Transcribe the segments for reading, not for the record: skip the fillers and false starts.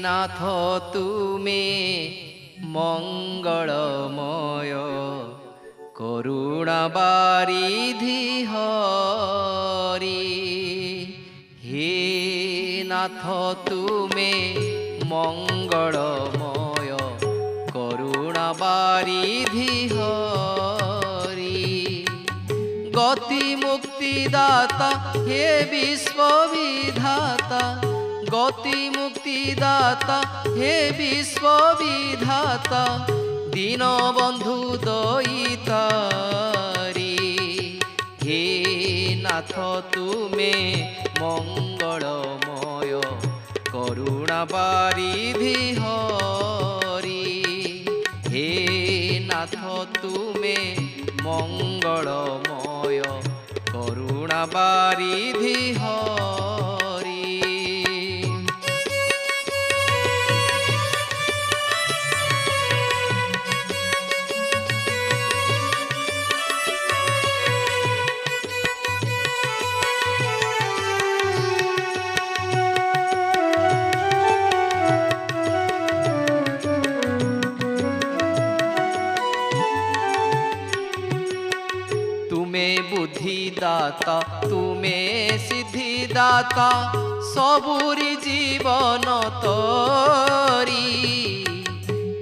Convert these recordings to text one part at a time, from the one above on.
নাথ তুমি মঙ্গলময় করুণা বারিধি হরি। হে নাথ তুমি মঙ্গলময় করুণা বারিধি হরি। গতি মুক্তি দাতা হে বিশ্ববিধাতা, গতি মুক্তি দাতা হে বিশ্ববিধাতা, দীনবন্ধু দয়িতারি। হে নাথ তুমি মঙ্গলময় করুণা বারিধি হরি। হে নাথ তুমি মঙ্গলময় করুণা বারিধি হরি। तुमे बुद्धिदाता तुमे सिद्धिदाता, सबुरी जीवन तोरी।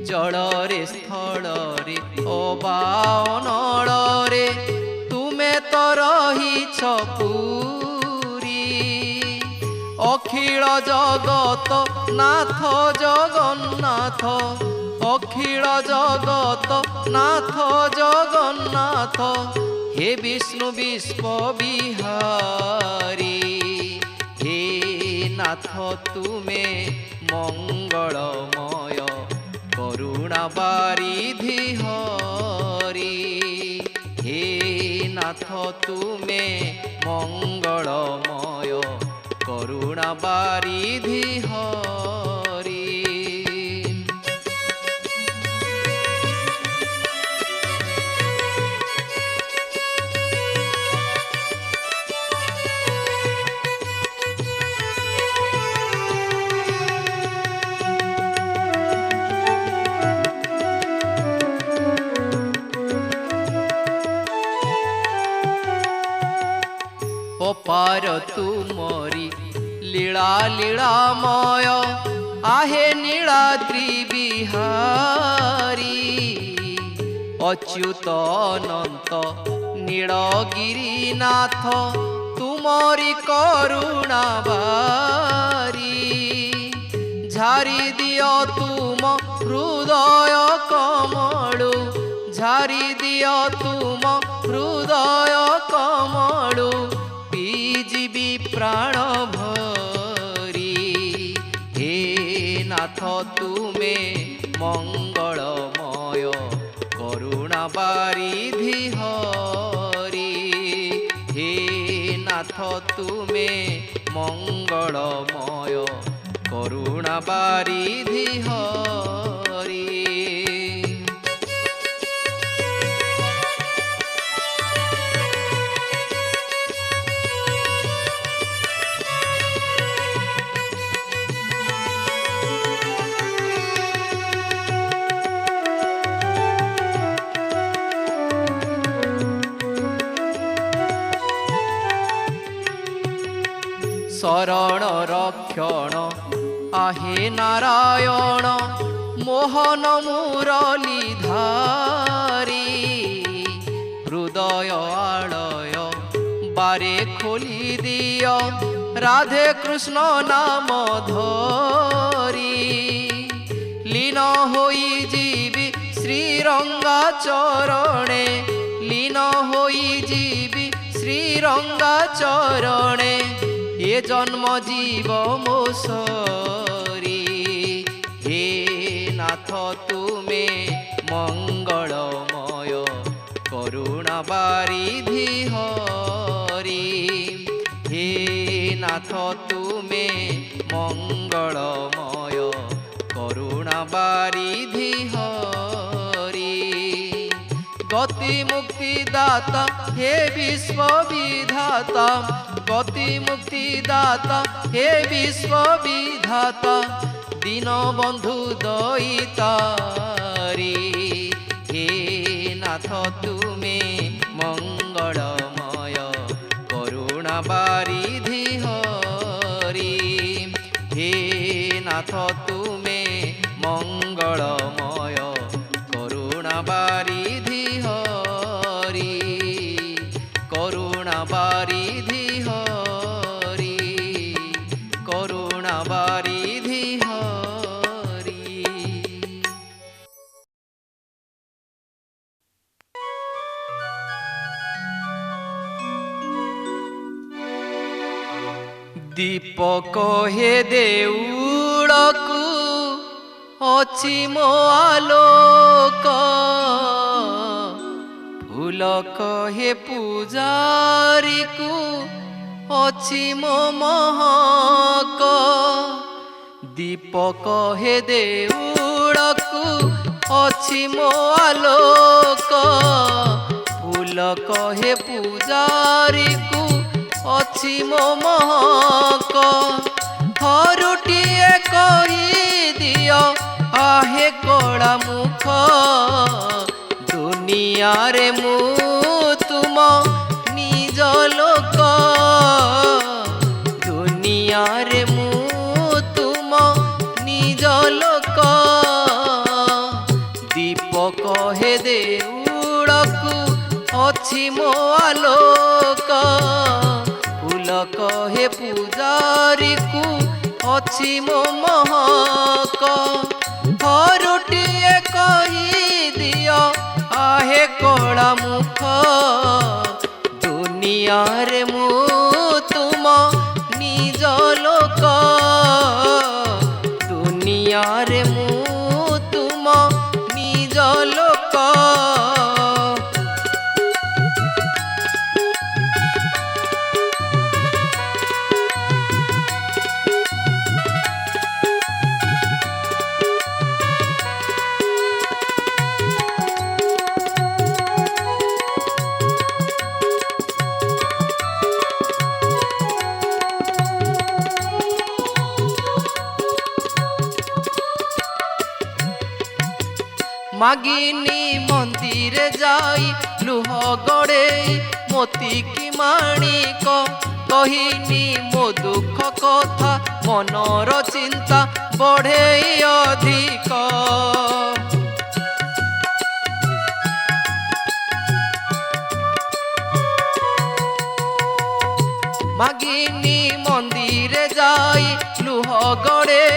जड़रे स्थलरे अबा अनड़रे तुमे तो रहिछ पुरी। अखिल जगत नाथ जगन्नाथ, अखिल जगत नाथ जगन्नाथ, हे विष्णु विश्व बिहारी। हे नाथ तुमे मंगलमय करुणा बारिधि हरि। हे नाथ तुमे मंगलमय करुणा बारिधि हरि। अपार तुमरी लीला लीलामय, आहे नीलाद्रि बिहारी। अच्युत अनंत नीलगिरीनाथ, तुमरी करुणा बारी। झारी दियो तुम हृदय कमलु, झारी दियो तुम हृदय कमलु, जीवी प्राण भरी। हे नाथ तुमे मंगलमय करुणा बारिधि हरि। हे नाथ तुमे मंगलमय करुणा बारिधि हरि। शरण रक्षण आहे नारायण, मोहन मुरलीधारी। हृदय आलय बारे खोली दियो, राधे कृष्ण नाम धरी। लीन होई जीवी श्रीरंगा चरणे, लीन होई जीवी श्रीरंगा चरणे, ये जन्म जीव मोसरी। हे नाथ तुमे मंगलमय करुणा बारिधि हरि। हे नाथ तुमे मंगलमय करुणा बारिधि हरि। गति मुक्ति दाता हे विश्वविधाता, गति मुक्ति दाता हे विश्वविधाता, দীনবন্ধু দয়িতারি। হে নাথ তুমে মঙ্গলময় করুণা বারিধি হরি। হে নাথ তুমে মঙ্গলময় করুণা বারিধি হরি। করুণা বারিধি হরি। করুণা বারিধি হরি। দীপক হে দেউড়কু ଅଛି ମୋ ଆଲୋକ। ଫୁଲ କହେ ପୂଜାରୀକୁ ଅଛି ମୋ ମହକ। ଦୀପକ ହେ ଦେଉଳକୁ ଅଛି ମୋ ଆଲୋକ। ଫୁଲ କହେ ପୂଜାରୀକୁ ଅଛି ମୋ ମହକ। ଥରୁଟିଏ କହିଦିଅ आहे कड़ा मुख। दुनियारे मु तुम निज लोक। दुनियारे मु तुम निज लोक। दीपक हे देउड़कु अछि मो आलोक। फूल कहे पूजारी को अछि मो महक। ଥରୁଟିଏ କହିଦିଅ आहे କଳା ମୁଖ। ଦୁନିଆରେ ମୁଁ ତୁମ ନିଜ ଲୋକ। ଦୁନିଆରେ ମୁଁ ତୁମ ନିଜ ଲୋକ। मागिनी मंदिर जाई लुह गड़े मोती की माणिक। कहिनी मो दुख कथा मनर चिंता बढ़े अधिक। मागिनी मंदिर जाई लुह गड़े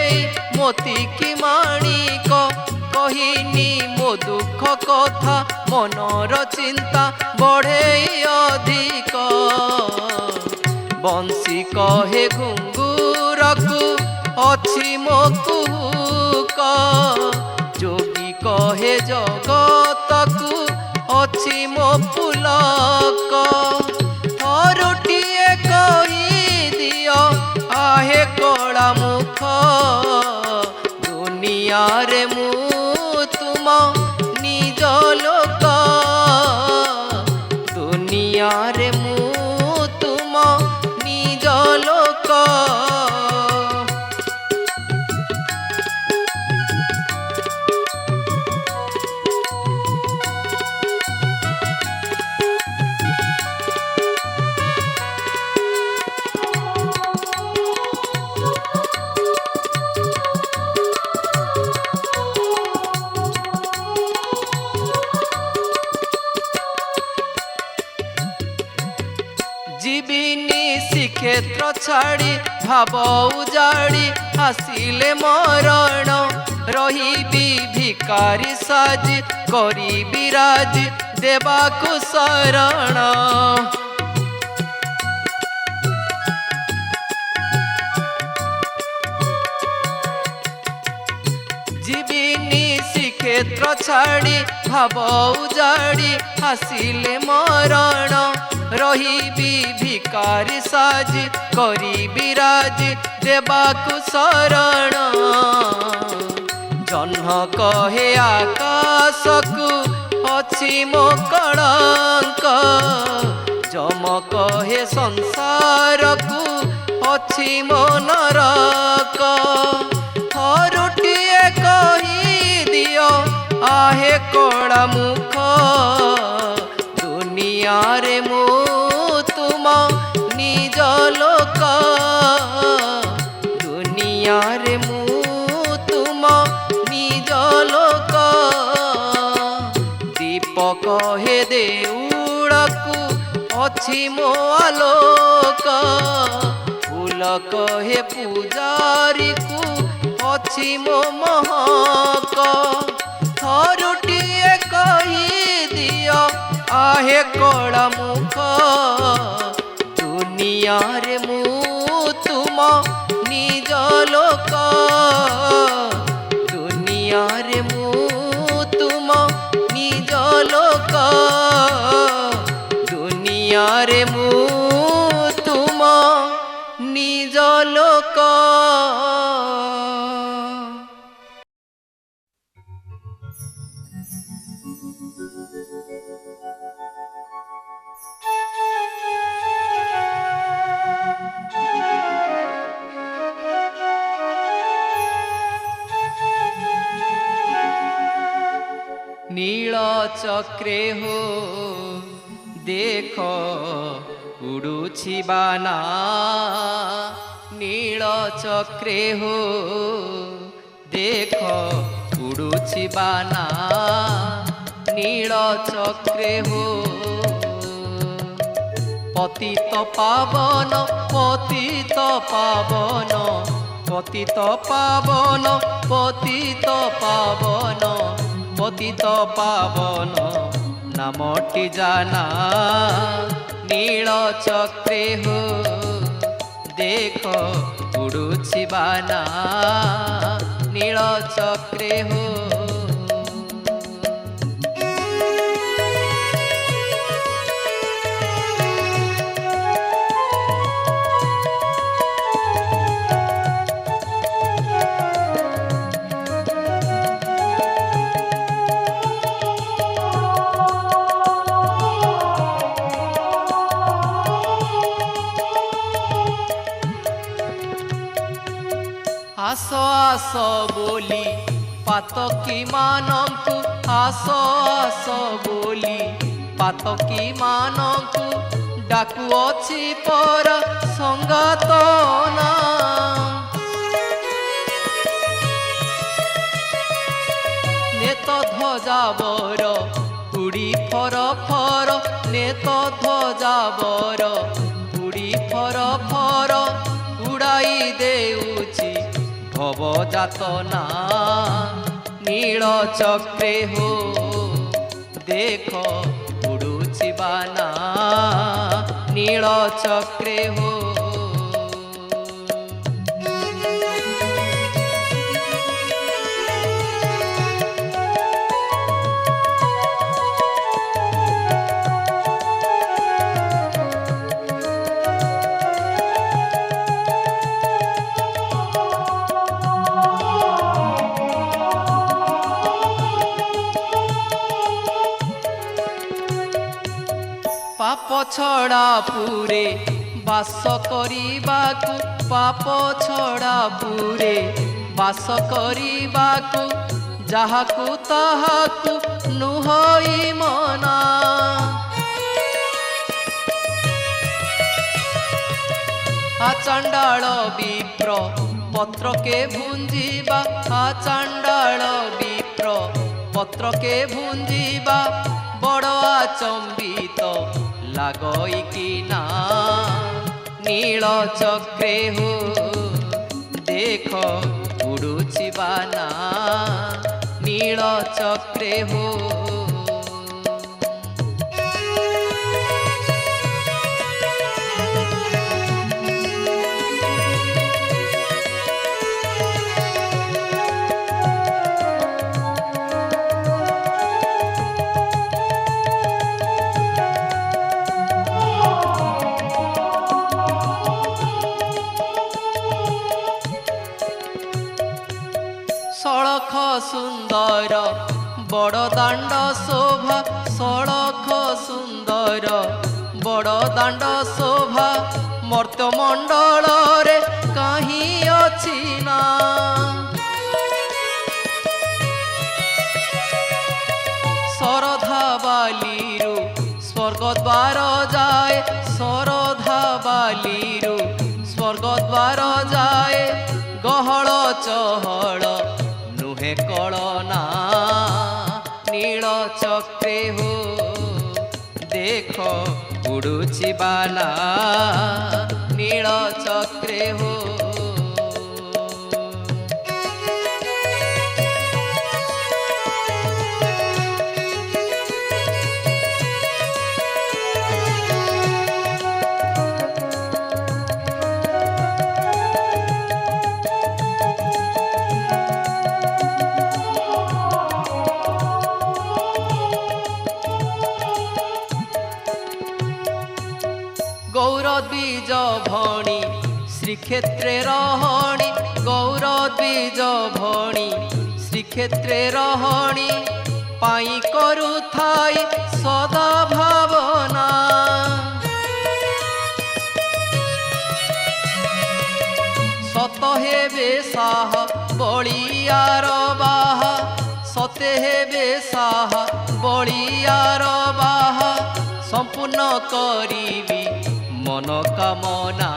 मोती की माणिक। कहिनी मो दुख कथा मनर चिंता बढ़े अधिक। बंशी कहे घुंगुरकु अछि मो कुहुक। जोगी कहे जगतकु अछि मो पुलक। थरुटिए कहिदियो आहे कड़ा मुख। दुनियारे मु तुम निज लोक। दुनियारे मु तुम निज लोक। जीविनी श्रीक्षेत्र छाड़ी भाव उजाड़ी आसिले मरण। रहिबी भिकारी साजी करी विराज देवाकु शरण। जीविनी श्रीक्षेत्र छाड़ी भाव उजाड़ी आसिले मरण। रहिबी भिकारी साजी करी विराज देवाकु शरण। जह्न कहे आकाशकु अछि मो कलंक। जम कहे संसारकु अछि मो नरक। ଦୁନିଆରେ ମୁଁ ତୁମ ନିଜ ଲୋକ, ଦୁନିଆରେ ମୁଁ ତୁମ ନିଜ ଲୋକ। ଦୀପକ ହେ ଦେଉଳକୁ ଅଛି ମୋ ଆଲୋକ, ଫୁଲ କହେ ପୂଜାରୀକୁ ଅଛି ମୋ ମହକ। ଥରୁଟିଏ କହିଦିଅ आहे कड़ा मुख, दुनियारे मु तुम निज लोक, दुनियारे मु तुम निज लोक, दुनियारे मु तुम निज लोक। नील चक्रे हो देख उड़ुछि बाना, नील चक्रे हो देख उड़ुछि बाना, नील चक्रे हो। पतित पावन पतित पावन पतित पावन पतित पावन पतित पावन नामटी जाना, नील चक्रे हो देख उड़ुछि बाना, नील चक्रे हो। आस आस बोली पातकी मानकु, आस आस बोली पातकी मानकु डाकुअछि पर संगात ना। नेत ध्वजावर उड़ी फर फर, नेत ध्वजावर उड़ी फर फर उड़ाई देउछि भव जातना, नील चक्रे हो देख उड़ुछि बाना, नील चक्रे हो। पाप छड़ा पूरे बास करिबाकु, पाप छड़ा पूरे बास करिबाकु, जाहाकु ताहाकु नुहई मना। आचांडाल विप्र पत्र के भुंजीबा, आचांडाल विप्र पत्र के भुंजीबा, बड़ आचंबित लागई कि ना, नील चक्रे हो देख उड़ुछि बाना, नील चक्रे हो। सड़ख सुंदर बड़ दांड शोभा, सड़ख सुंदर बड़ दांड शोभा, मर्त्यमंडल रे कहीं अछि ना। शरधा बालीरु स्वर्ग द्वार स्वर्गद्वार जाए गहळ चहळ नुहे कळना नील चक्रे हो देख उड़ुछि बाना नील चक्रे हो। गौरद्विज भणी श्रीक्षेत्रे रहणी गौरद्विज भणी श्रीक्षेत्रे रहणी पाई करुथाई सदा भावना सत हेबे साह बलियार बाहा सते हेबे साह बलियार बाहा संपूर्ण करीबी मनोकामना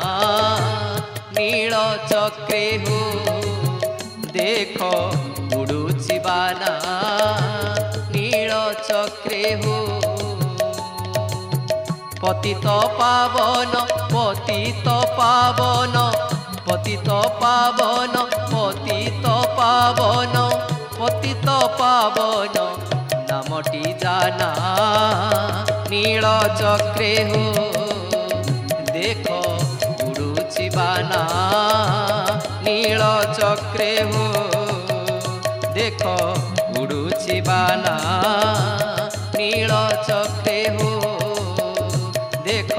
नील चक्रे हो देख उड़ुछि बाना नील चक्रे हो। पतित पावन पतित पावन पतित पावन पतित पावन पतित पावन नामटी जाना नील चक्रे हो देख उड़ुछि बाना नील चक्रे हो देख उड़ुछि बाना नील चक्रे हो देख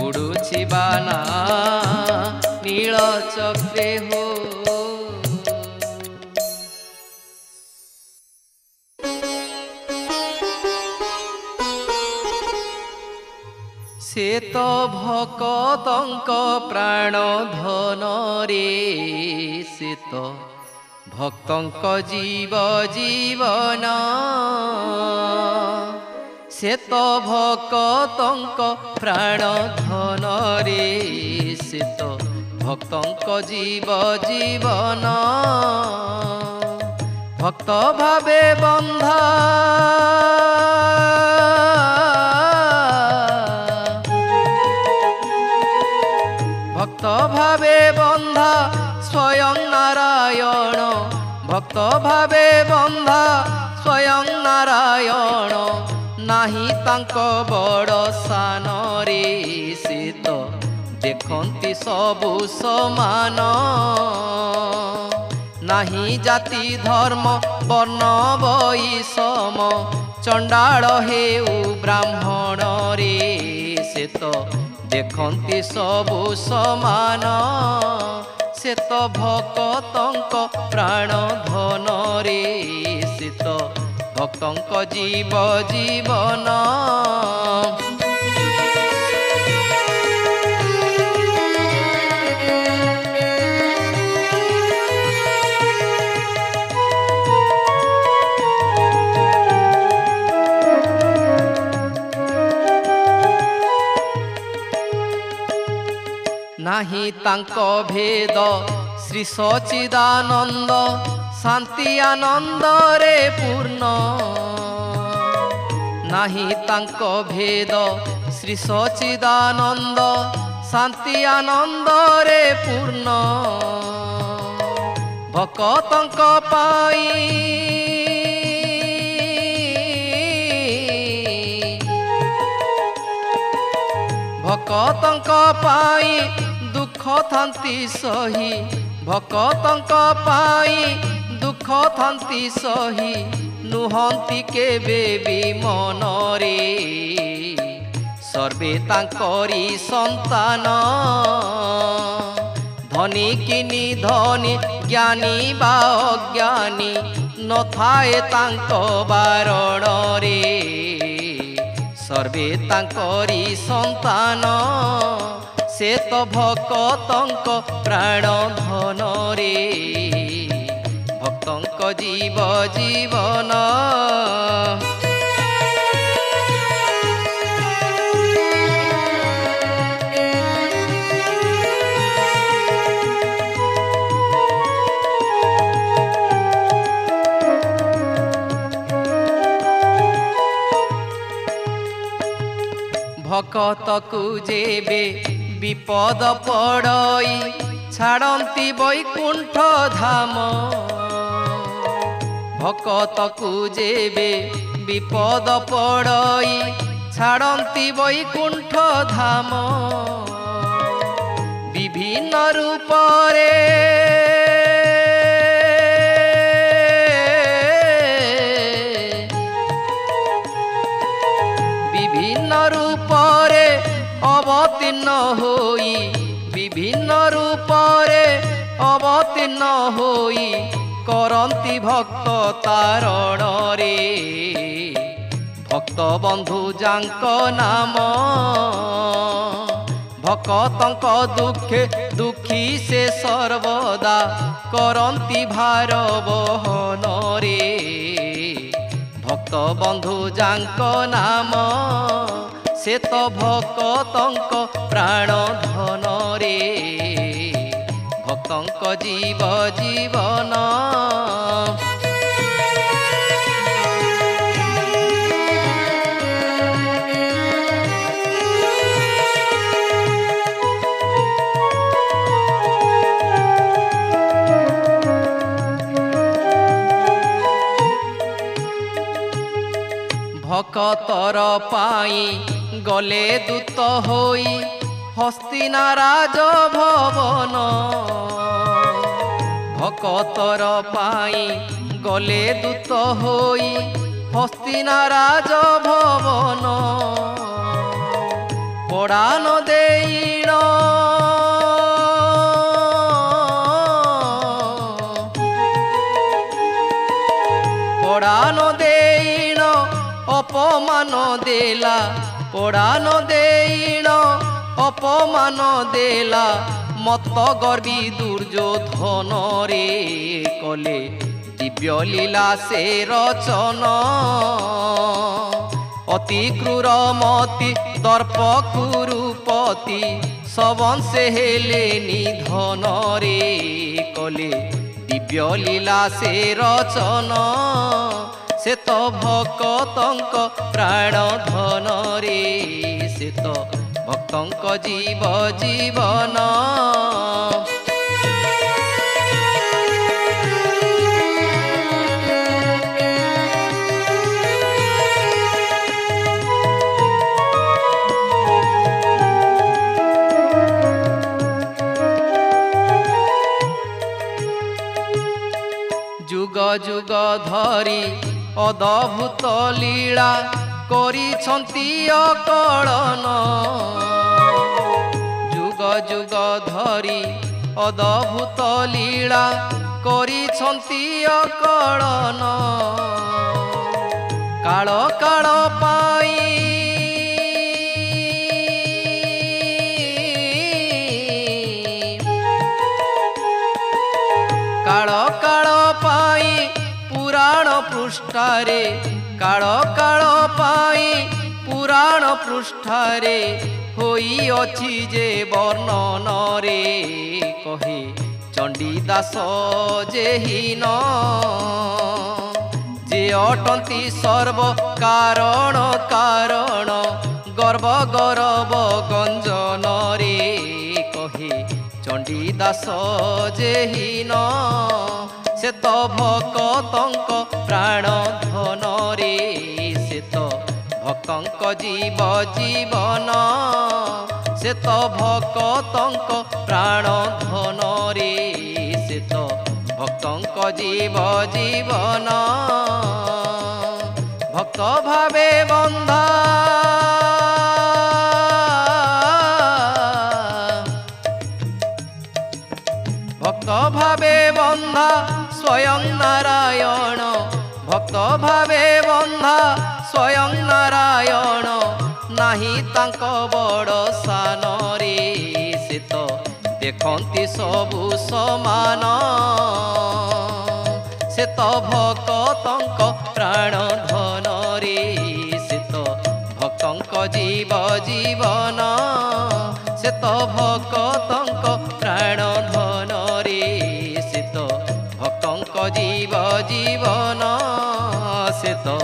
उड़ुछि बाना नील चक्रे हो। से तो भक्तंक प्राण धन रे से तो भक्तंक जीव जीवन से तो भक्तंक प्राण धन रे से तो भक्तंक जीव जीवन भक्त भावे बंधा भक्त भावे बंधा स्वयं नारायण भक्त भावे बंधा स्वयं नारायण नाही तांको बड़ सान रे से तो देखंती सबु समान नाही जाति धर्म वर्ण वैषम चंडाल हेउ ब्राह्मण रे से तो देखंती सबु समान से तो भक्तंक प्राण धन रे से तो भक्तंक जीव जीवन नाही तांको भेद श्री सच्चिदानंद शांति आनंद रे पूर्ण नाही तांको भेद श्री सच्चिदानंद शांति आनंद रे पूर्ण भक्तंक पाई भक्तंक पाई दुख थांती सही भक्तंक पाई दुख थांती सही नुहंती केबे भी मन रे सर्वे तांकरी संतान धनी किनी धनी ज्ञानी बा अज्ञानी न थाए तांको बारण रे सर्वे तांकरी संतान से तो भक्तंक प्राण धन रे भक्तंक जीव जीवन ଭକତକୁ ଯେବେ ବିପଦ ପଡ଼ଇ ଛାଡ଼ନ୍ତି ବୈକୁଣ୍ଠ ଧାମ। ଭକତକୁ ଯେବେ ବିପଦ ପଡ଼ଇ ଛାଡ଼ନ୍ତି ବୈକୁଣ୍ଠ ଧାମ। ବିଭିନ୍ନ ରୂପରେ অবতীর্ণ হই, বিভিন্ন রূপরে অবতীর্ণ হই করন্তি ভক্ত তারণরে। ভক্ত বন্ধু যাঙ্ক নাম ভকতঙ্ক দুঃখে দুঃখী সে সর্বদা করন্তি ভার বহনরে। ভক্ত বন্ধু যাঙ্ক নাম সে তো ভকতঙ্ক প্রাণ ধনরে। ভক্তঙ্ক জীব জীবন ভকতর পাই গলে দূত হই হস্তিনা রাজ ভবন। ভকতর পাই গলে দূত হই হস্তিনা রাজ ভবন। পড়ান দেইণ পড়ান দেইণ অপমান দেলা। পড়ান দেইণ অপমান দেলা মত গর্বী দুর্যোধন রে। কলে দিব্য লীলা সে রচন অতি ক্রূর মতি দর্প কুরুপতি সবংশে হেলে নিধন রে। কলে দিব্য লীলা সে রচন সে তো ভকতঙ্ক প্রাণ ধনরে। সে তো ভক্তঙ্ক জীব জীবন যুগ যুগ ধরি অদ্ভুত লীলা করিছন্তি অকলন। যুগ যুগ ধরি অদ্ভুত লীলা করিছন্তি অকলন। কাল কাল পাই কাল কাল পাই পুরাণ পৃষ্ঠারে। কাল কাল পাই পুরাণ পৃষ্ঠারে হইଅଛି যে বর্ণনরে। কহে চণ্ডীদাস যেহীন যে অটন্তি সর্ব কারণ কারণ গর্ব গৌরব গঞ্জনরে। কহে চণ্ডীদাস যেহীন সে তো ভকতঙ্ক প্রাণ ধনরে। সে তো ভক্তঙ্ক জীব জীবন সে তো ভকতঙ্ক প্রাণ ধনরে। সে তো ভক্তঙ্ক জীব জীবন ভক্ত ভাবে বন্ধা ভক্ত ভাবে বন্ধা স্বয়ং নারায়ণ। ভক্ত ভাবে বন্ধা স্বয়ং নারায়ণ নাহি তাঙ্ক বড় সানরে। সে তো দেখন্তি সবু সমান সে তো ভকতঙ্ক প্রাণ ধনরে। সে তো ভক্তঙ্ক জীব জীবন সে তো ভকতঙ্ক প্রাণ ধনরে। সে তো ভক্তঙ্ক জীব জীবন সে তো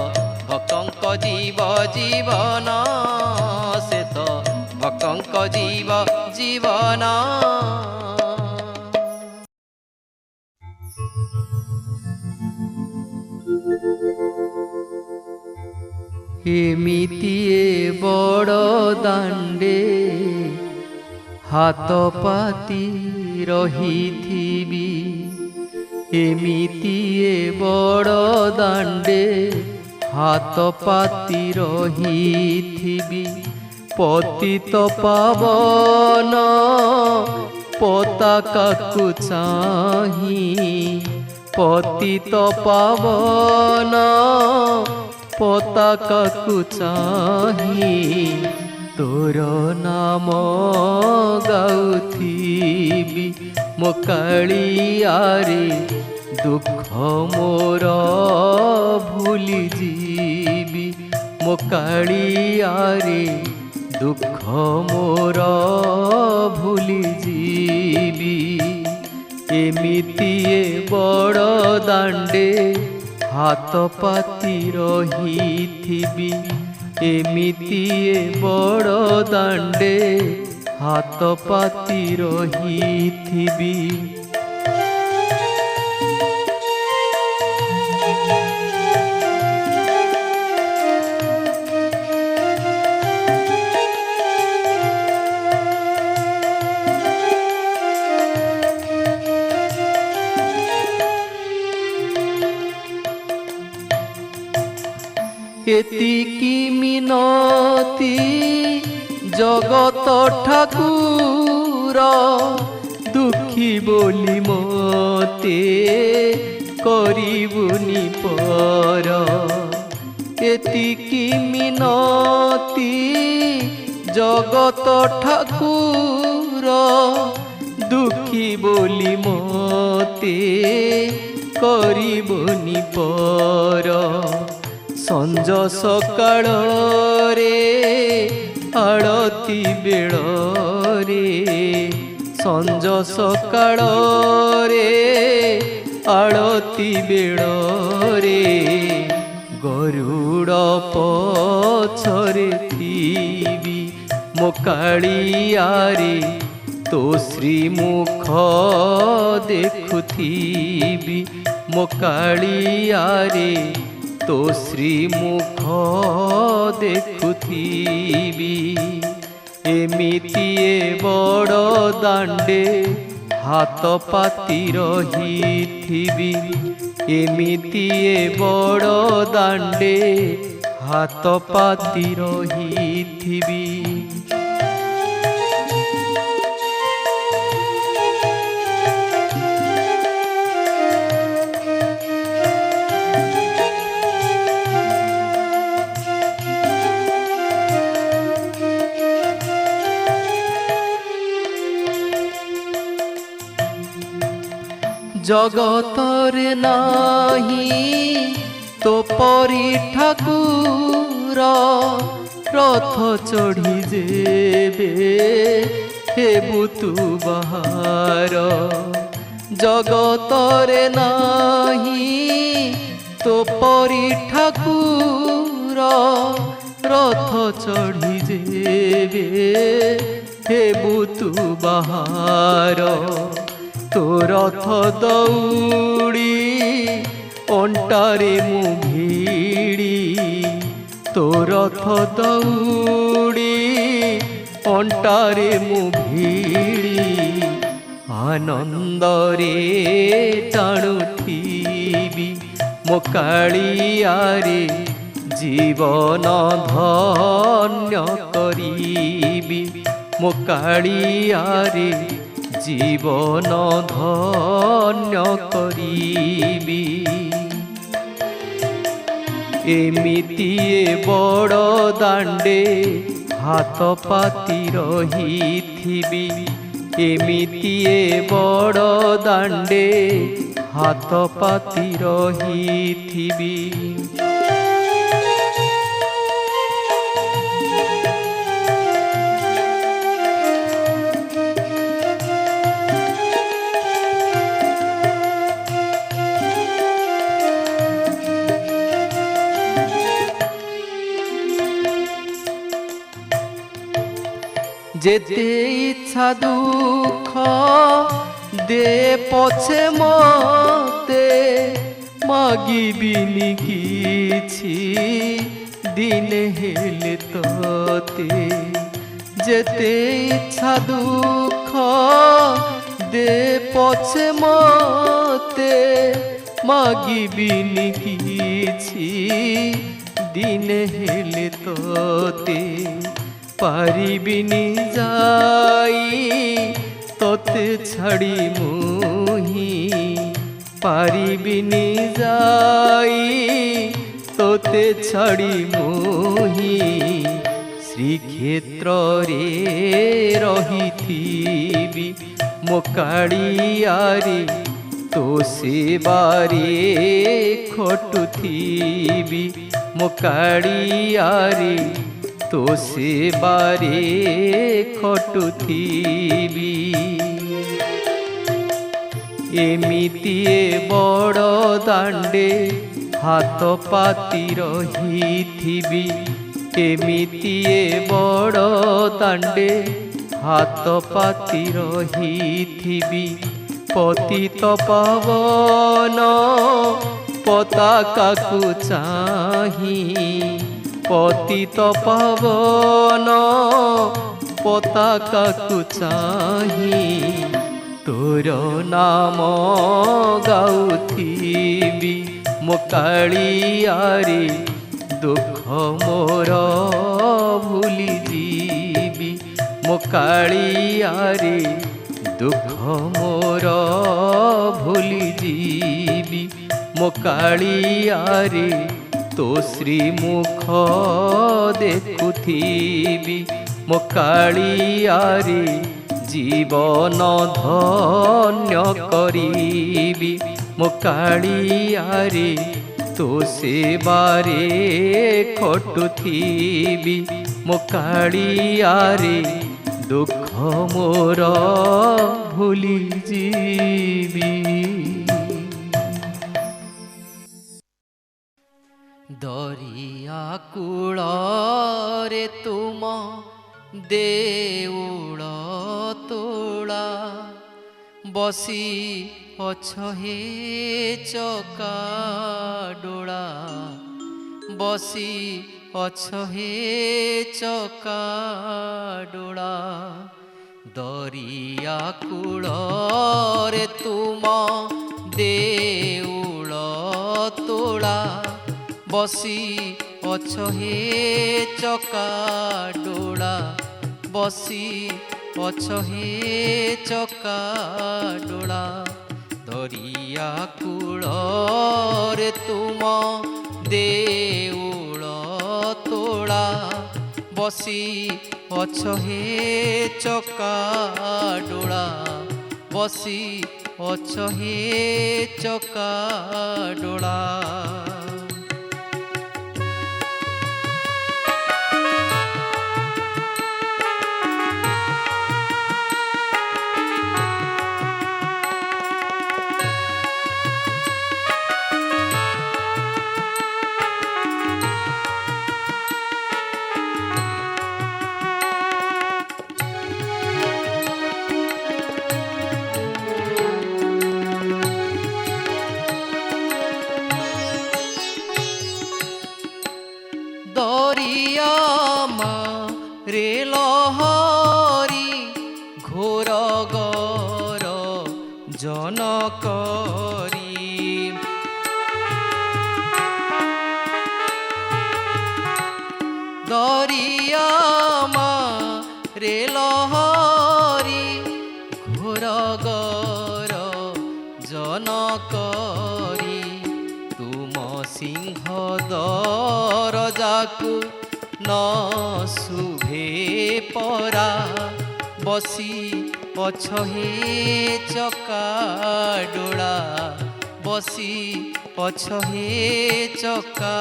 ভক্তঙ্ক জীব জীবন সে তো କଙ୍କ ଜୀବ ଜୀବନ। ଏମିତିଏ ବଡ଼ ଦାଣ୍ଡେ ହାତ ପାତି ରହିଥିବି, ଏମିତିଏ ବଡ଼ ଦାଣ୍ଡେ ହାତ ପାତି ରହିଥିବି। ପତିତ ପାବନ ପତାକାକୁ ଚାହିଁ, ପତିତ ପାବନ ପତାକାକୁ ଚାହିଁ ତୋର ନାମ ଗାଉଥିବି। ମୋ କାଳିଆରେ ଦୁଃଖ ମୋର ଭୁଲିଯିବି, ମୋ କାଳିଆରେ ଦୁଃଖ ମୋର ଭୁଲିଯିବି। ଏମିତିଏ ବଡ଼ ଦାଣ୍ଡେ ହାତ ପାତି ରହିଥିବି, ଏମିତିଏ ବଡ଼ ଦାଣ୍ଡେ ହାତ ପାତି ରହିଥିବି। ଏତିକି ମିନତି ଜଗତ ଠାକୁର, ଦୁଃଖୀ ବୋଲି ମତେ କରିବୁନି ପର। ଏତିକି ମିନତି ଜଗତ ଠାକୁର, ଦୁଃଖୀ ବୋଲି ମତେ କରିବୁନି ପର। ସଞ୍ଜ ସକାଳରେ ଆଳତି ବେଳରେ, ସଞ୍ଜ ସକାଳରେ ଆଳତି ବେଳରେ ଗରୁଡ଼ ପଛରେ ଥିବି। ମୋ କାଳିଆରେ ତୋ ଶ୍ରୀମୁଖ ଦେଖୁଥିବି, ମୋ କାଳିଆରେ ତୋ ଶ୍ରୀମୁଖ ଦେଖୁଥିବି। ଏମିତିଏ ବଡ଼ ଦାଣ୍ଡେ ହାତ ପାତି ରହିଥିବି, ଏମିତିଏ ବଡ଼ ଦାଣ୍ଡେ ହାତ ପାତି ରହିଥିବି। জগতরে নাহি তো পরি ঠাকুর, রথ চড়ি যেবে হেবু তু বাহার। জগতরে নাহি তো পরি ঠাকুর, রথ চড়ি যেবে হেবু তু বাহার। তো রথ দৌড়ি অন্টারে মু ভিড়ি, তো রথ দৌড়ি অন্টারে মু ভিড়ি। আনন্দরে টাণুথিবি ମୋ କାଳିଆରେ ଜୀବନ ଧନ୍ୟ କରିବି, ମୋ କାଳିଆରେ ଜୀବନ ଧନ୍ୟ କରିବି। ଏମିତିଏ ବଡ଼ ଦାଣ୍ଡେ ହାତ ପାତି ରହିଥିବି, ଏମିତିଏ ବଡ଼ ଦାଣ୍ଡେ ହାତ ପାତି ରହିଥିବି। যেতে ইচ্ছা দুঃখ দে পছে মতে মাগিবিনি কিছু দিনে হেলে তোতে যেতে ইচ্ছা দুঃখ দে পছে মতে মাগিবিনি কিছু দিনে হেলে তোতে পারিবিনি যাই তোতে ছাড়ি মুহি পারিবিনি যাই তোতে ছাড়ি মুহি শ্রীক্ষেত্রে রহিথিবি মো কাଳିଆରେ তো সেবারে খটুথিবি মো কাଳିଆରେ তো সেবারে খটুথিবি এমিতিয়ে বড় দাণ্ডে হাত পাতি রহিথিবি এমিতিয়ে বড় দাণ্ডে হাত পাতি রহিথিবি পতিত পাবন পতাকাকু চাহি পতিত পাবন পতাকাকু চাহি তোর নাম গাউথিবি মো কাଳିଆରେ দুঃখ মোর ভুলি ଯିବି মো কাଳିଆରେ দুঃখ মোর ভুলি ଯିବି মো কাଳିଆରେ তো শ্রীমুখ দেখুথিবি মো কাଳିଆରେ জীবন ধন্য করিবি মো কাଳିଆରେ তো সেবারে খটুথিবি মো কাଳିଆରେ দুঃখ মোর ভুলি ଯିବି দরিয়া কূଳରେ তুম দেউଳ তোলা বসি অছ হে চকা ডোলা বসি অছ হে চকা ডোলা দরিয়া কূଳରେ তুম দেউଳ তোলা বসি অছ হে চকা ডোলা বসি অছ হে চকা ডোলা দরিয়া কূଳରେ তুম দেউଳ তোলা বসি অছ হে চকা ডোলা বসি অছ হে চকা ডোলা দরিয়া রে লহরি ঘোর গর জন করি দরিয়া রে লহরি ঘোর গর জন করি তুম সিংহ দরজাকু ন শুভে পরা বসি অছ হে চকা ডোলা বসি অছ হে চকা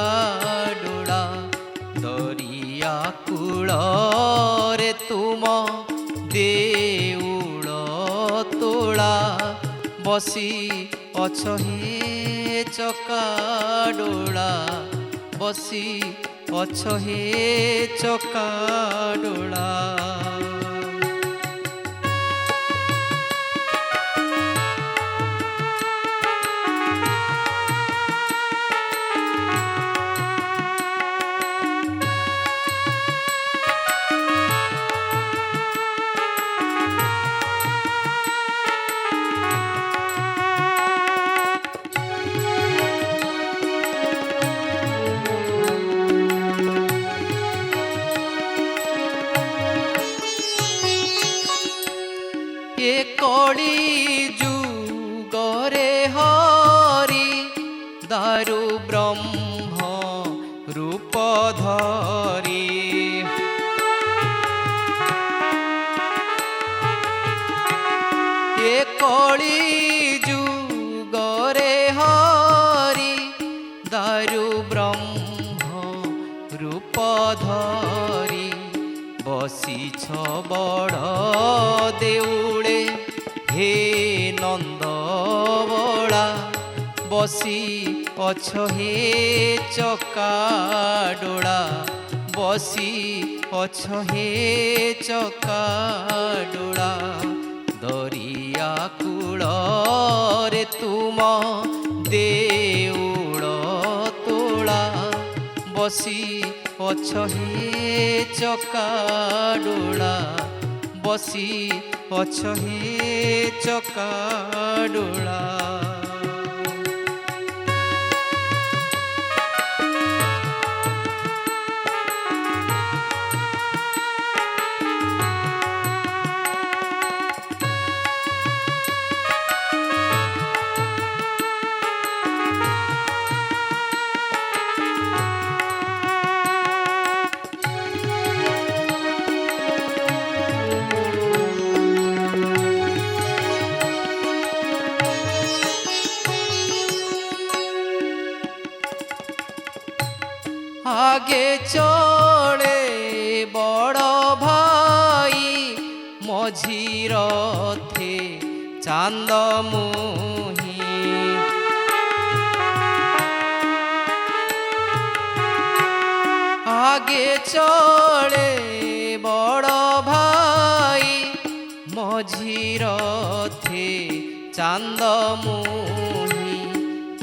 ডোলা দরিয়া কূଳରେ তুম দেউଳ তোলা বসি অছ হে চকা ডোলা বসি অছ হে চকা ডোলা दारु ब्रह्म रूप धरी ए कली जुगरे हरि दारु ब्रह्म रूप धरी बसीछ बड़ देउले हे नंद बड़ा बसी अछ हे चकाडोला बसी अछ हे चकाडोला दरिया कूल रे तुम देउल तोला बसी अछ हे चकाडोला बसी अछ हे चकाडोला आगे चले बड़ भाई मझी रथे चांद मुही आगे चले बड़ भाई मझी रथे चांद मुही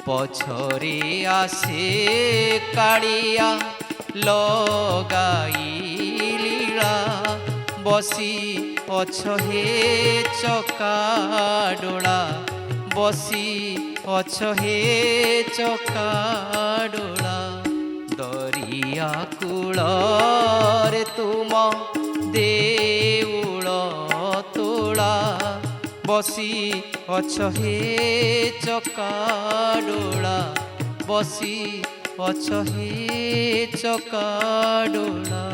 पछरे आसे कालिया लगाई लीला बसी अछ हे चकाडोला बसी अछ हे चकाडोला दरिया कूल रे तुम देउल तोला बसी अछ हे चकाडोला बसी अछ हे चकाडोला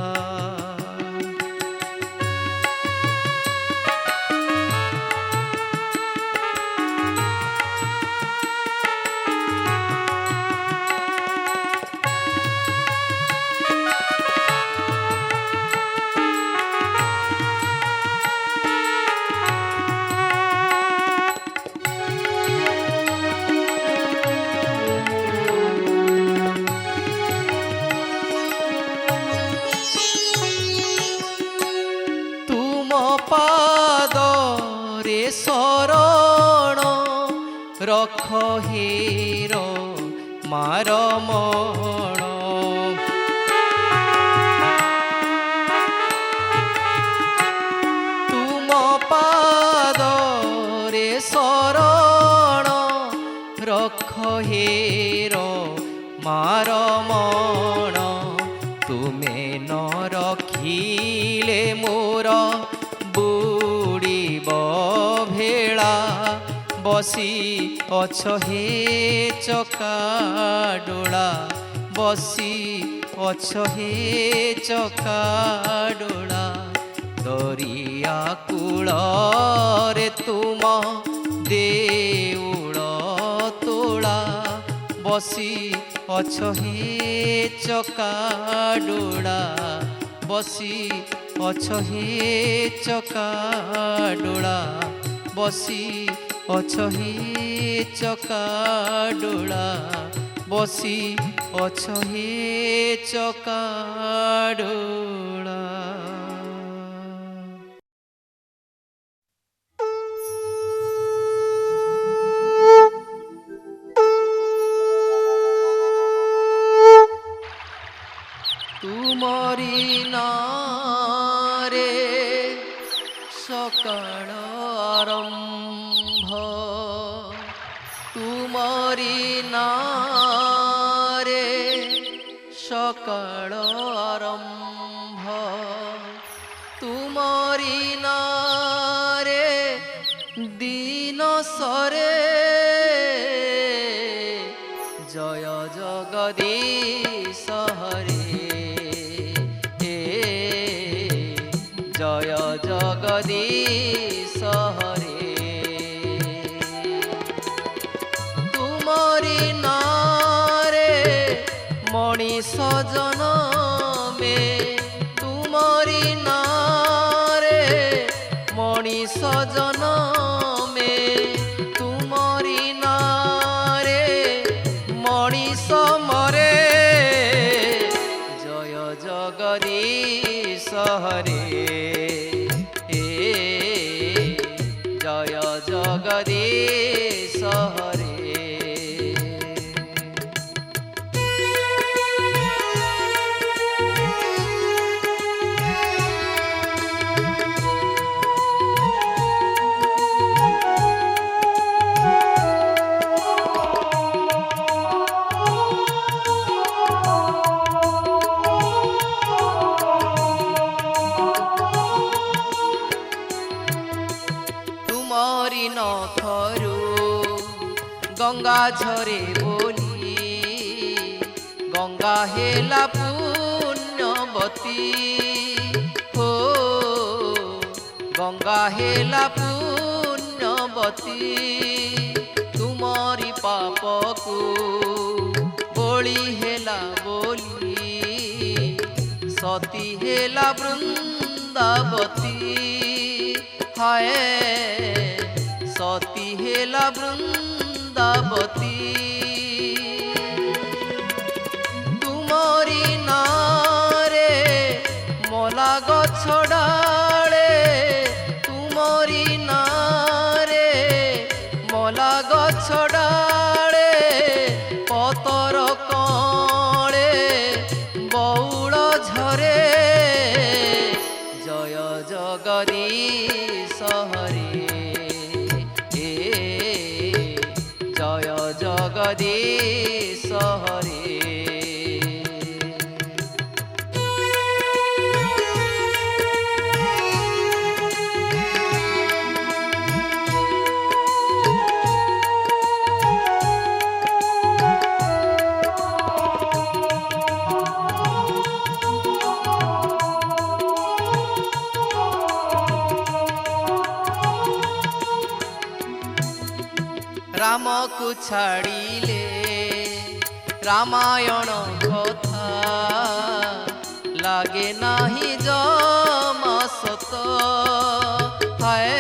पादरे शरण रख हेर मारमण तुम पादरे शरण रख हेर मारमण तुमे न रखिले मोर बुड़ीब भेला बसी अछ हे चकाडोला बसी अछ हे चकाडोला दरिया कूल रे तुम देउल तोला बसी अछ हे चकाडोला बसी अछ हे चकाडोला बसी अछ हे चकाडोला बसी अछ हे चकाडोला। तुमरी नारे सकाळ आरंभ तुमरी नारे सकाळ आरंभ तुमरी नारे दिन सरे जय জগদীশ হরে, জয় জগদীশ হরে। তুমরি নারে মଣିষ জনমে, তুমরি নারে মଣିষ জনমে, তুমরি নারে মଣିষ মরে, জয় জগদীশ হরে, জয় জগদীশ হরে। তুমরি নখরু গঙ্গা ঝরে বলি, গঙ্গা হেলা পুণ্যবতী, হো গঙ্গা হেলা পুণ্যবতী। তুমরি পাপকু বଳି হেলা বলি, সতী হেলা বৃন্দাবতী, হায় সতী হেলা বৃন্দাবতী। তুমরি নারে মলা গছ ডালে, তুমরি নারে মলা গছ ডালে, পতর কলে বউଳ ঝরে, জয় জগদীশ হরে, জয় জগদীশ হরে। রামকু ছাড়িলে রামায়ণ কথা, লাগে নাহি জমা সত, হায়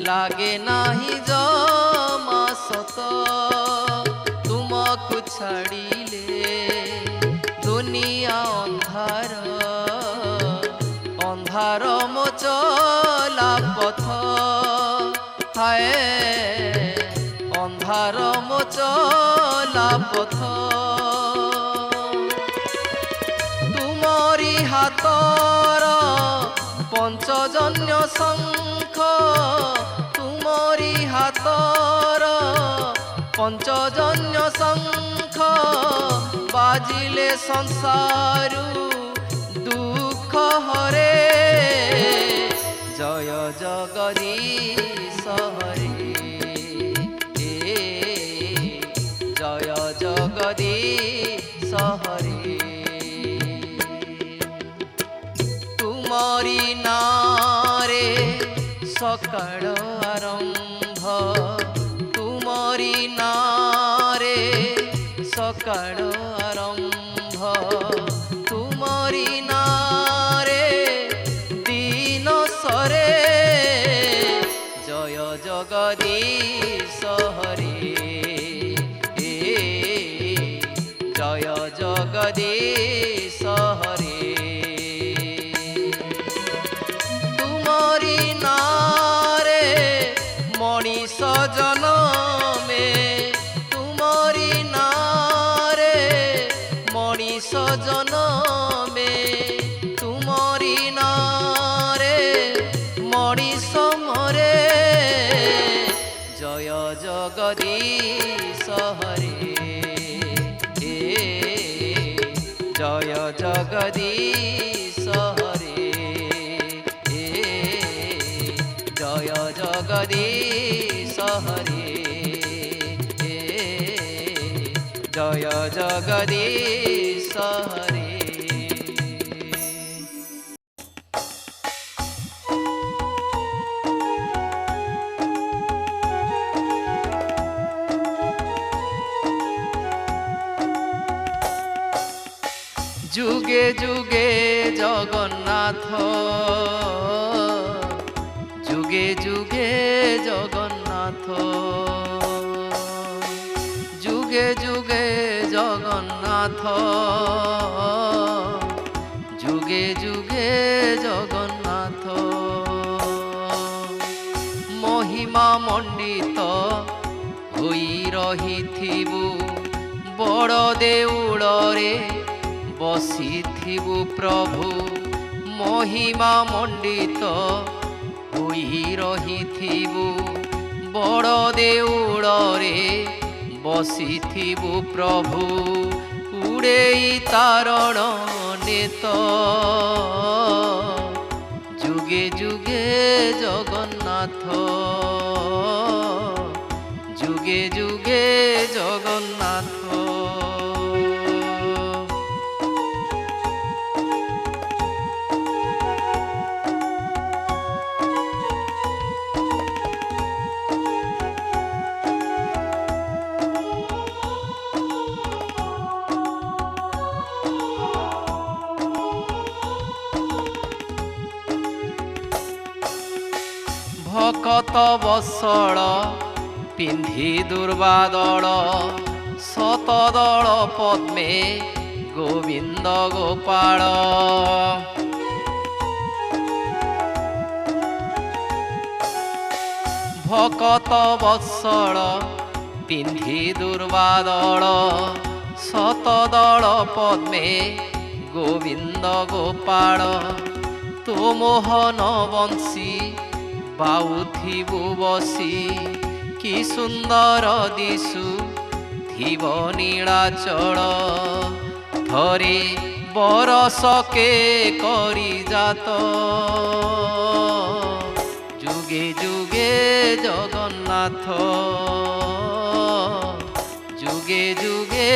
লাগে নাহি জমা সত। তুমকু ছাড়িলে দুনিয়া অন্ধার, অন্ধার মো চলা পথ, হায় অন্ধার মো চলা পথ। তুমরি হাতর পঞ্চজন্য শঙ্খ, তুমরি হাতর পঞ্চজন্য শঙ্খ, বাজিলে সংসারু দুঃখ হরে, জয় জগদীশ হরে, জয় জগদীশ হরে। তুমরি নারে সকাল আরম্ভ, তুমরি নারে সকাল আরম্ভ, তুমরি নারে দিন সরে, জয় জগদীশ হরে, জয় জগদীশ হরে। তুমরি নারে মଣିষ জনমে, তুমরি নারে মଣିষ জনমে, তুমরি নারে মଣିষ মরে, জয় জগদীশ হরে, জয় জগদীশ হরে, জয় জগদীশ হরে, জয় জগদীশ হরে। যুগে যুগে জগন্নাথ, যুগে যুগে জগন্নাথ, যুগে যুগে জগন্নাথ, যুগে যুগে জগন্নাথ। মহিমা মণ্ডিত হই রহিথিবু বড় দেউଳରେ বসিথিবু প্রভু। মহিমা মণ্ডিত হই রহিথিবু বড় দেউଳରେ বসিথিবু প্রভু। উড়েই তারণ নেত যুগে যুগে জগন্নাথ, যুগে যুগে জগন্নাথ। ভকত বৎসଳ পিন্ধি দুর্বাদଳ, শতদଳ পদ্মে গোবিন্দ গোপাଳ। ভকত বৎসଳ পিন্ধি দুর্বাদଳ, শতদଳ পদ্মে গোবিন্দ গোপাଳ। তো মোহন বংশী বাউথিবু বসি, কি সুন্দর দিশু থিব নীଳାচଳ। থরে বরষকে করি জাত, যুগে যুগে জগন্নাথ, যুগে যুগে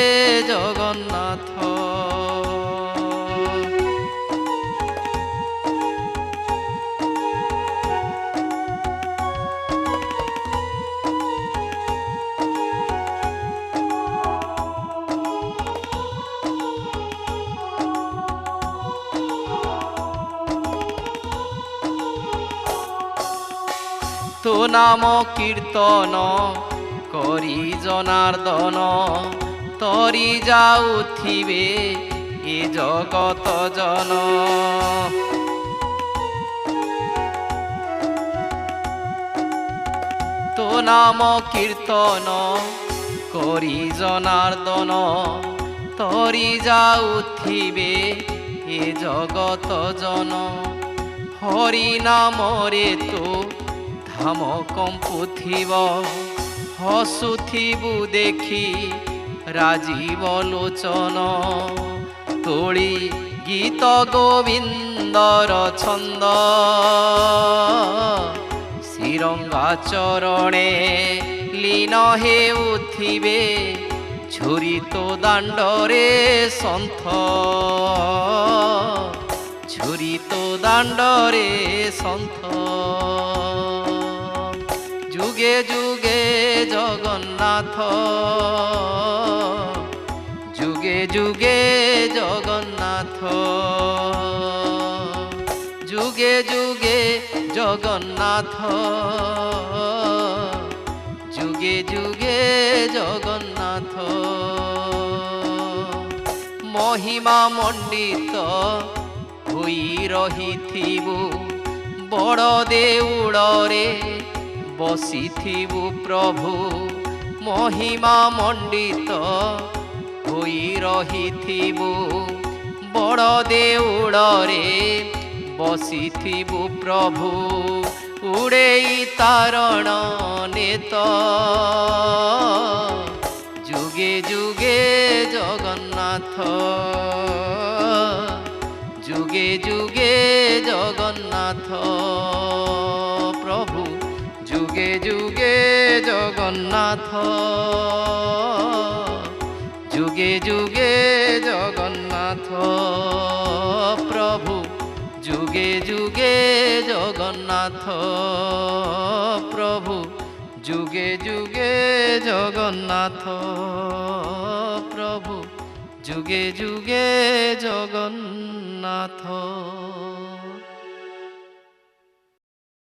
জগন্নাথ। তো নাম কীর্তন করি জনার্দন, তরি যাউথিবে এ জগত জন। তো নাম কীর্তন করি জনার্দন, তরি যাউথিবে এ জগত জন। হরি নামরে তো ধাম কম্পুথিব, হসুথিবু দেখি রাজীব লোচন। তোଳି গীত গোবিন্দর ছন্দ, শ্রীরঙ্গা চরণে লীন হেউথিবে ঝুরিত দাণ্ডরে সন্থ, ঝুরিত দাণ্ডরে সন্থ। যুগে যুগে জগন্নাথ, যুগে যুগে জগন্নাথ, যুগে যুগে জগন্নাথ, যুগে যুগে জগন্নাথ। মহিমা মণ্ডিত হই রহিথিবু বড় দেউଳରେ বসিথিবু প্রভু। মহিমা মণ্ডিত হই রহিথিবু বড় দেউଳରେ বসিথিবু প্রভু। উড়েই তারণ নেত যুগে যুগে জগন্নাথ, যুগে যুগে জগন্নাথ প্রভু, যুগে যুগে জগন্নাথ, যুগে জগন্নাথ প্রভু, যুগে যুগে জগন্নাথ প্রভু, যুগে যুগে জগন্নাথ।